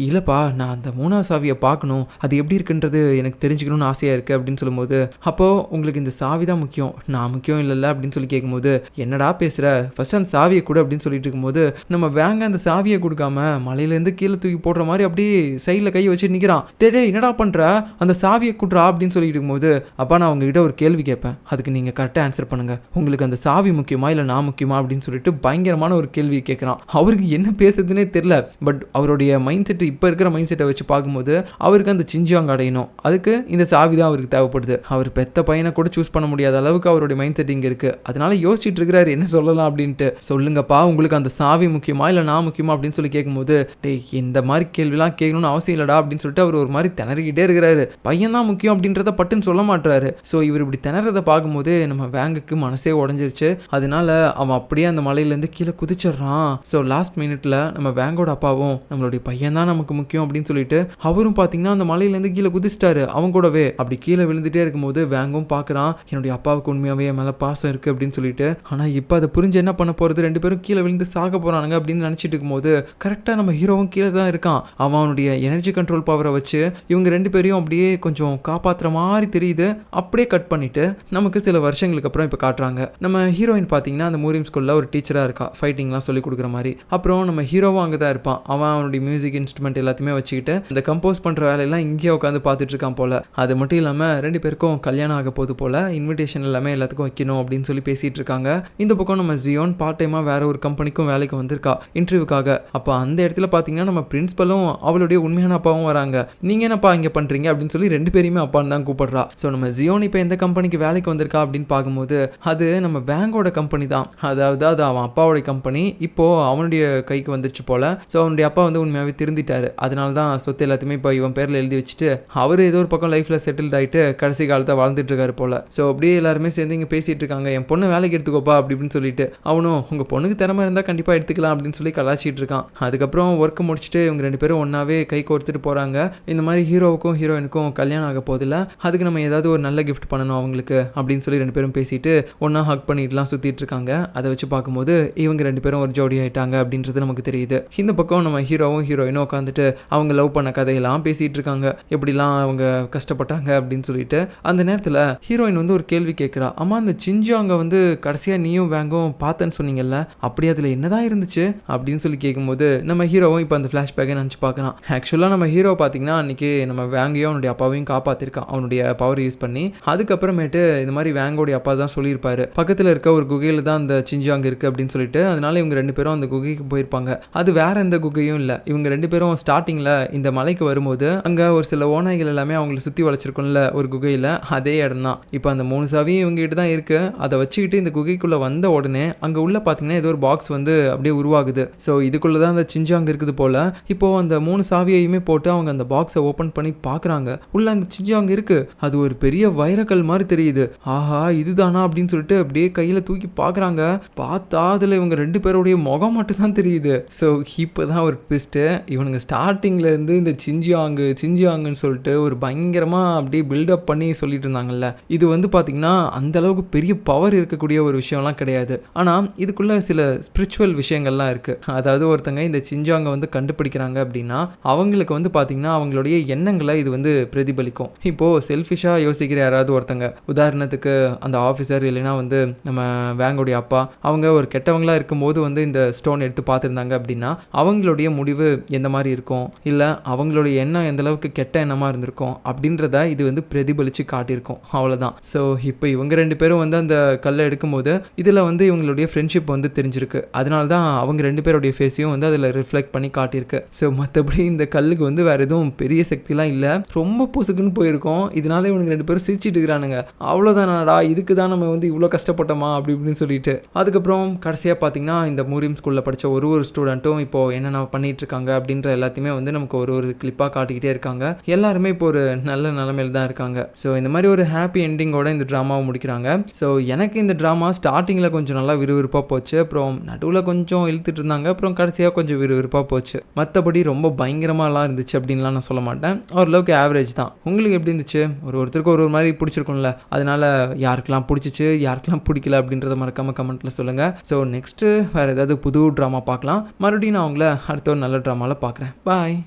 இல்லைப்பா நான் அந்த 3வது சாவியை பார்க்கணும், அது எப்படி இருக்குன்றது எனக்கு தெரிஞ்சுக்கணும்னு ஆசையாக இருக்குது அப்படின்னு சொல்லும்போது, அப்போது உங்களுக்கு இந்த சாவி தான் முக்கியம், நான் முக்கியம் இல்லைல்ல அப்படின்னு சொல்லி கேட்கும்போது, என்னடா பேசுகிற, ஃபர்ஸ்ட் அந்த சாவியை கூட அப்படின்னு சொல்லிட்டு இருக்கும்போது நம்ம வேங்க அந்த சாவியை கொடுக்காம மலையிலேருந்து கீழே தூக்கி போடுற மாதிரி அப்படியே சைடில் கை வச்சு நிற்கிறான். டே என்னடா பண்ணுற, அந்த சாவியை கொடுறா அப்படின்னு சொல்லிட்டு இருக்கும்போது, அப்பா நான் உங்ககிட்ட ஒரு கேள்வி கேட்பேன், அதுக்கு நீங்கள் கரெக்டாக ஆன்சர் பண்ணுங்க, உங்களுக்கு அந்த சாவி முக்கியமா இல்லை நான் முக்கியமா அப்படின்னு சொல்லிட்டு பயங்கரமான ஒரு கேள்வி கேட்குறான். அவருக்கு என்ன பேசுறதுன்னே தெரியல. பட் அவருடைய மைண்ட் செட் இப்போ இருக்கிற மைண்ட் செட்டை வச்சு பார்க்கும்போது அவருக்கு அந்த சிஞ்சாங் அடையணும், அதுக்கு இந்த சாவி தான் அவருக்கு தேவைப்படுது. அவர் பெத்த பையனை கூட சூஸ் பண்ண முடியாத அளவுக்கு அவருடைய மைண்ட் செட் இங்கே இருக்குது. அதனால யோசிச்சுட்டு இருக்கிறாரு என்ன சொல்லலாம் அப்படின்ட்டு. சொல்லுங்கப்பா உங்களுக்கு அந்த சாவி முக்கியமா இல்லை நான் முக்கியமா அப்படின்னு சொல்லி கேட்கும்போது, டேய் இந்த மாதிரி கேள்விலாம் கேட்கணும்னு அவசியம் இல்லடா அப்படின்னு சொல்லிட்டு அவர் ஒரு மாதிரி திணறிக்கிட்டே இருக்கிறாரு. பையன் தான் முக்கியம் அப்படின்றத பட்டுன்னு சொல்ல மாட்டாரு. ஸோ இவர் இப்படி திணறதை பார்க்கும்போது நம்ம வேங்குக்கு மனசே உடஞ்சிருச்சு. அதனால அவன் அப்படியே அந்த மலையிலேருந்து கீழே குதிச்சிடுறான். ஸோ லாஸ்ட் மினிட்ல நம்ம வேங்கோட அப்பாவும் நம்மளுடைய பையன் தான் நமக்கு முக்கியம் அப்படின்னு சொல்லிட்டு அவரும் பார்த்தீங்கன்னா அந்த மலையிலேருந்து கீழே குதிச்சிட்டாரு. அவங்க கூடவே அப்படி கீழே விழுந்துட்டே இருக்கும்போது வேங்கும் பார்க்குறான் என்னுடைய அப்பாவுக்கு உண்மையாகவே என் மேலே பாசம் இருக்குது அப்படின்னு சொல்லிட்டு. ஆனால் இப்போ அதை புரிஞ்சு என்ன பண்ண போகிறது, 2 பேரும் கீழே விழுந்து சாக போகிறானுங்க அப்படின்னு நினச்சிட்டு இருக்கும்போது கரெக்டாக நம்ம ஹீரோவும் கீழே தான் இருக்கான். அவனுடைய எனர்ஜி கண்ட்ரோல் பவரை வச்சு இவங்க 2 பேரையும் அப்படியே கொஞ்சம் காப்பாற்றுற மாதிரி தெரியுது. அப்படியே கட் பண்ணிட்டு நமக்கு சில வருஷங்களுக்கு அப்புறம் இப்போ காட்டுறாங்க. நம்ம ஹீரோயின் பார்த்தீங்கன்னா அந்த மூரியம் ஸ்கூலில் ஒரு டீச்சராக இருக்கா, ஃபைட்டிங்லாம் சொல்லி கொடுக்குற மாதிரி. அப்புறம் நம்ம ஹீரோவும் அங்கே தான் இருப்பான். அவனுடைய மியூசிக் இன்ஸ்ட்ருமெண்ட் எல்லாத்தையுமே வச்சுக்கிட்டு இந்த கம்போஸ் பண்ணுற வேலையெல்லாம் இங்கேயே உட்காந்து பார்த்துட்டு இருக்கான் போல. அது மட்டும் இல்லாமல் 2 பேருக்கும் கல்யாணம் ஆக போது போல, இன்விடேஷன் எல்லாமே எல்லாத்துக்கும் வைக்கணும் அப்படின்னு சொல்லி பேசிட்டு இருக்காங்க. இந்த பக்கம் நம்ம ஜியோன் பார்ட் டைமாக வேற ஒரு கம்பெனிக்கும் வேலைக்கு வந்திருக்கா இன்டர்வியூக்காக. அப்போ அந்த இடத்துல பார்த்தீங்கன்னா நம்ம பிரின்சிபலும் அவளுடைய உண்மையான அப்பாவும் வராங்க. நீங்கள் என்னப்பா இங்கே பண்ணுறீங்க அப்படின்னு சொல்லி 2 பேரையுமே அப்பான்னு தான் கூப்பிடுறா. ஸோ நம்ம ஜியோன் இப்போ எந்த கம்பெனிக்கு வேலைக்கு வந்திருக்கா அப்படின்னு பார்க்கும்போது அது நம்ம வேங்கோட கம்பெனி தான். அதாவது அது அவன் அப்பாவோட கம்பெனி இப்போ அவனுடைய கைக்கு வந்துருச்சு போல. ஸோ அவனுடைய அப்பா வந்து உண்மையாகவே திருந்திட்டாரு. அதனால தான் சொத்து எல்லாத்தையுமே இப்போ இவன் பேரில் எழுதி வச்சுட்டு அவர் ஏதோ ஒரு பக்கம் லைஃப்பில் செட்டில்ட் ஆகிட்டு கடைசி காலத்தை வாழ்ந்துட்டு இருக்காரு போல. ஸோ அப்படியே எல்லாருமே சேர்ந்து இங்கே பேசிட்டு இருக்காங்க, என் பொண்ணு வேலைக்கு எடுத்துக்கோப்பா அப்படின்னு சொல்லிட்டு. அவனும் உங்கள் பொண்ணுக்கு திறமை இருந்தால் கண்டிப்பாக எடுத்துக்கலாம் அப்படின்னு சொல்லி கலாச்சிட்டு இருக்கான். அதுக்கப்புறம் ஒர்க்கு முடிச்சுட்டு இவங்க 2 பேரும் ஒன்றாவே கை கோர்த்துட்டு போகிறாங்க. இந்த மாதிரி ஹீரோவுக்கும் ஹீரோயினுக்கும் கல்யாணம் ஆக போதில்ல, அதுக்கு நம்ம ஏதாவது ஒரு நல்ல கிஃப்ட் பண்ணணும் அவங்களுக்கு அப்படின்னு சொல்லி 2 பேரும் பேசிட்டு ஒன்றா ஹக் பண்ணிட்டுலாம் சுற்றிட்டு இருக்காங்க. அதை வச்சு பார்க்கும்போது இவங்க 2 பேரும் ஒரு ஜோடி ஆகிட்டாங்க அப்படின்றது நமக்கு தெரியுது. இந்த பக்கம் நம்ம ஹீரோவும் ஹீரோயினும் உட்காந்துட்டு அவங்க லவ் பண்ண கதையெல்லாம் பேசிகிட்டு இருக்காங்க, எப்படிலாம் அவங்க கஷ்டப்பட்டாங்க அப்படின்னு சொல்லிட்டு. அந்த நேரத்தில் ஹீரோயின் வந்து ஒரு கேள்வி கேட்குறா, அம்மா அந்த சிஞ்சாங்க வந்து கடைசியாக நீயும் வேங்கும் பார்த்தேன்னு சொன்னீங்கல்ல, அப்படி அதில் என்னதான் இருந்துச்சு அப்படின்னு சொல்லி கேட்கும்போது நம்ம ஹீரோவும் இப்போ அந்த ஃப்ளாஷ்பேக்கை நினச்சி பார்க்குறான். ஆக்சுவலாக நம்ம ஹீரோ பார்த்தீங்கன்னா அன்றைக்கி நம்ம வேங்கையும் அவனுடைய அப்பாவையும் காப்பாற்றிருக்கான் அவனுடைய பவர் யூஸ் பண்ணி. அதுக்கப்புறமேட்டு இந்த மாதிரி வேங்கோடைய அப்பா தான் சொல்லியிருப்பாரு பக்கத்தில் இருக்க ஒரு குகையில் தான் அந்த சிஞ்சாங்க இருக்குது அப்படின்னு சொல்லிட்டு. அதனால இவங்க 2 பேரும் அந்த குகைக்கு போயிருப்பாங்க. அது வேற எந்த குகையும் இல்லை. இவங்க 2 பேரும் ஸ்டார்டிங்கில் இந்த மலைக்கு வரும்போது அங்கே ஒரு சில ஓநாய்கள் எல்லாமே அவங்களை சுற்றி வளைச்சிருக்கும்ல ஒரு குகையில், அதே இடம் தான். இப்போ அந்த 3 சாவியும் இவங்க கிட்ட தான் இருக்குது. அதை வச்சுக்கிட்டு இந்த குகைக்குள்ளே வந்த உடனே அங்கே உள்ள பார்த்தீங்கன்னா ஏதோ ஒரு பாக்ஸ் வந்து அப்படியே உருவாகுது. ஸோ இதுக்குள்ளே தான் அந்த சிஞ்சாங் இருக்குது போல். இப்போது அந்த 3 சாவியையுமே போட்டு அவங்க அந்த பாக்ஸை ஓப்பன் பண்ணி பார்க்குறாங்க. உள்ள அந்த சிஞ்சாங் இருக்குது. அது ஒரு பெரிய வைரக்கல் மாதிரி தெரியுது. ஆஹா இதுதானா அப்படின்னு சொல்லிட்டு அப்படியே கையில் தூக்கி பார்க்குறாங்க. பார்த்தா அதில் இவங்க 2 பேருடைய முகம் மட்டும் தான் தெரியுது. ஸோ இப்போ தான் ஒரு ட்விஸ்ட்டு. இவனுங்க ஸ்டார்டிங்லேருந்து இந்த சிஞ்சியாங்குன்னு சொல்லிட்டு ஒரு பயங்கரமாக அப்படியே பில்டப் பண்ணி சொல்லிட்டு இருந்தாங்கல்ல. இது வந்து பார்த்திங்கன்னா அந்தளவுக்கு பெரிய பவர் இருக்கக்கூடிய ஒரு விஷயம்லாம் கிடையாது. ஆனால் இதுக்குள்ளே சில ஸ்பிரிச்சுவல் விஷயங்கள்லாம் இருக்குது. அதாவது ஒருத்தங்க இந்த சிஞ்சாங்கை வந்து கண்டுபிடிக்கிறாங்க அப்படின்னா அவங்களுக்கு வந்து பார்த்திங்கன்னா அவங்களுடைய எண்ணங்களை இது வந்து பிரதிபலிக்கும். இப்போது செல்ஃபிஷாக யோசிக்கிற யாராவது ஒருத்தங்க, உதாரணத்துக்கு அந்த ஆஃபீஸர் இல்லைன்னா வந்து நம்ம வேங்கோடைய அப்பா, அவங்க ஒரு கெட்டவங்களாக இருக்கும்போது வந்து இந்த ஸ்டோன் எடுத்து பார்த்துருந்தாங்க அப்படின்னா அவங்களுடைய முடிவு எந்த மாதிரி இருக்கும், இல்லை அவங்களுடைய எண்ணம் எந்த அளவுக்கு கெட்ட எண்ணமாக இருந்திருக்கும் அப்படின்றத இது வந்து பிரதிபலித்து காட்டியிருக்கும். அவ்வளோதான். ஸோ இப்போ இவங்க 2 பேரும் வந்து அந்த கல்லை எடுக்கும்போது இதில் வந்து இவங்களுடைய ஃப்ரெண்ட்ஷிப் வந்து தெரிஞ்சிருக்கு. அதனால தான் அவங்க 2 பேருடைய ஃபேஸையும் வந்து அதில் ரிஃப்ளெக்ட் பண்ணி காட்டியிருக்கு. ஸோ மற்றபடி இந்த கல்லுக்கு வந்து வேறு எதுவும் பெரிய சக்திலாம் இல்லை. ரொம்ப பொசுக்குன்னு போயிருக்கோம். இதனால இவங்க 2 பேரும் சிரிச்சிட்டு இருக்கிறானுங்க. அவ்வளோதானடா, இதுக்கு தான் நம்ம வந்து இவ்வளோ கஷ்டப்பட்டோமா அப்படி இப்படின்னு சொல்லிட்டு. அதுக்கப்புறம் கடைசியாக பார்த்தீங்கன்னா இந்த மூரியம் ஸ்கூலில் படித்த ஒரு ஸ்டூடெண்ட்டும் இப்போது என்னென்ன பண்ணிட்டு இருக்காங்க அப்படின்ற எல்லாத்தையுமே வந்து நமக்கு ஒரு கிளிப்பாக காட்டிக்கிட்டே இருக்காங்க. எல்லாருமே இப்போ ஒரு நல்ல நிலைமையில் தான் இருக்காங்க. ஸோ இந்த மாதிரி ஒரு ஹாப்பி எண்டிங்கோட இந்த ட்ராமாவை முடிக்கிறாங்க. ஸோ எனக்கு இந்த ட்ராமா ஸ்டார்டிங்கில் கொஞ்சம் நல்லா விறுவிறுப்பாக போச்சு. அப்புறம் நடுவில் கொஞ்சம் இழுத்துட்டு இருந்தாங்க. அப்புறம் கடைசியாக கொஞ்சம் விறுவிறுப்பாக போச்சு. மற்றபடி ரொம்ப பயங்கரமாலாம் இருந்துச்சு அப்படின்லாம் நான் சொல்ல மாட்டேன். ஓரளவுக்கு ஆவரேஜ் தான். உங்களுக்கு எப்படி இருந்துச்சு? ஒருத்தருக்கு ஒரு மாதிரி பிடிச்சிருக்கும்ல. அதனால யாருக்கெல்லாம் பிடிச்சிச்சு, யாருக்கெல்லாம் பிடிக்கல அப்படின்றத மறக்காம கமெண்ட்டில் சொல்லுங்கள். ஸோ நெக்ஸ்ட்டு வேறு ஏதாவது புது ட்ராமா பார்க்கலாம். மறுபடியும் நான் உங்களை அடுத்த ஒரு நல்ல ட்ராமாவில் பார்க்குறேன். பாய்.